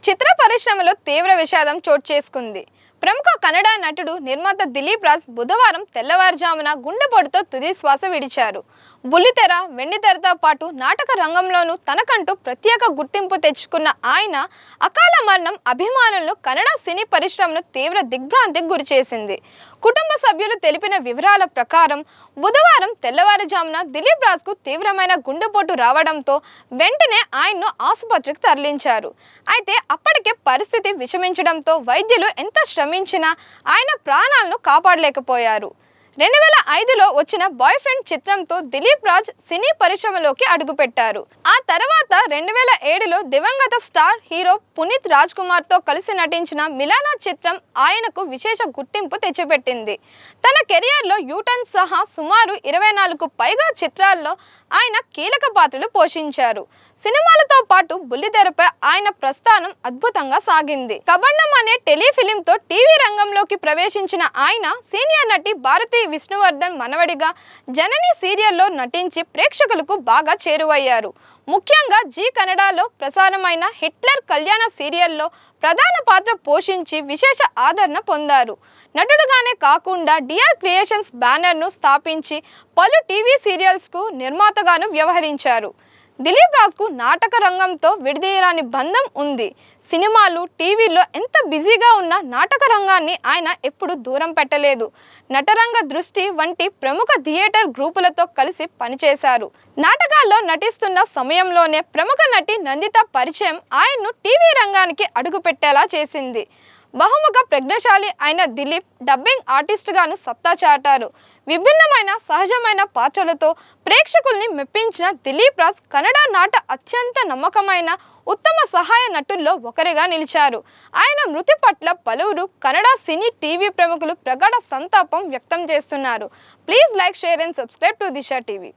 చిత్ర పరిశ్రమలో తీవ్ర విషాదం చోటు చేసుకుంది. ప్రముఖ కన్నడ నటుడు నిర్మాత దిలీప్ రాజ్ బుధవారం తెల్లవారుజామున గుండెపోటుతో తుది శ్వాస విడిచారు. బుల్లితెర, వెండితెరతో పాటు నాటక రంగంలోనూ తనకంటూ ప్రత్యేక గుర్తింపు తెచ్చుకున్న ఆయన అకాల మరణం అభిమానులను, కన్నడ సినీ పరిశ్రమను తీవ్ర దిగ్భ్రాంతికి గురిచేసింది. కుటుంబ సభ్యులు తెలిపిన వివరాల ప్రకారం బుధవారం తెల్లవారుజామున దిలీప్ రాజ్కు తీవ్రమైన గుండెపోటు రావడంతో వెంటనే ఆయన్ను ఆసుపత్రికి తరలించారు. అయితే అప్పటికే పరిస్థితి విషమించడంతో వైద్యులు ఎంత శ్రమించినా ఆయన ప్రాణాలను కాపాడలేకపోయారు. 2005లో వచ్చిన బాయ్ ఫ్రెండ్ చిత్రంతో దిలీప్ రాజ్ సినీ పరిశ్రమలోకి అడుగుపెట్టారు. ఆ తర్వాత 2007లో దివంగత స్టార్ హీరో పునీత్ రాజ్ కుమార్ తో కలిసి నటించిన మిలానా చిత్రం ఆయనకు విశేష గుర్తింపు తెచ్చిపెట్టింది. తన కెరియర్లో యూటర్న్ సహా సుమారు 24కు పైగా చిత్రాల్లో ఆయన కీలక పాత్రలు పోషించారు. సినిమాలతో పాటు బుల్లితెరపై ఆయన ప్రస్థానం అద్భుతంగా సాగింది. కబండం అనే టెలిఫిలింతో టీవీ రంగంలోకి ప్రవేశించిన ఆయన సీనియర్ నటి భారతి విష్ణువర్ధన్ మనవడిగా జనని సీరియల్లో నటించి ప్రేక్షకులకు బాగా చేరువయ్యారు. ముఖ్యంగా జీ కన్నడలో ప్రసారమైన హిట్లర్ కళ్యాణ సీరియల్లో ప్రధాన పాత్ర పోషించి విశేష ఆదరణ పొందారు. నటుడుగానే కాకుండా డిఆర్ క్రియేషన్స్ బ్యానర్ను స్థాపించి పలు టీవీ సీరియల్స్కు నిర్మాతగాను వ్యవహరించారు. దిలీప్ రాజ్కు నాటక రంగంతో విడదీయరాని బంధం ఉంది. సినిమాలు, టీవీలో ఎంత బిజీగా ఉన్న నాటక రంగాన్ని ఆయన ఎప్పుడు దూరం పెట్టలేదు. నటరంగ దృష్టి వంటి ప్రముఖ థియేటర్ గ్రూపులతో కలిసి పనిచేశారు. నాటకాల్లో నటిస్తున్న సమయంలోనే ప్రముఖ నటి నందిత పరిచయం ఆయన్ను టీవీ రంగానికి అడుగుపెట్టేలా చేసింది. బహుముఖ ప్రజ్ఞాశాలి అయిన దిలీప్ డబ్బింగ్ ఆర్టిస్ట్గాను సత్తా చాటారు. విభిన్నమైన సహజమైన పాత్రలతో ప్రేక్షకుల్ని మెప్పించిన దిలీప్ రాజ్ కన్నడ నాట అత్యంత నమ్మకమైన ఉత్తమ సహాయ నటుల్లో ఒకరిగా నిలిచారు. ఆయన మృతి పట్ల పలువురు కన్నడ సినీ, టీవీ ప్రముఖులు ప్రగాఢ సంతాపం వ్యక్తం చేస్తున్నారు. Please like, share and subscribe to Disha TV.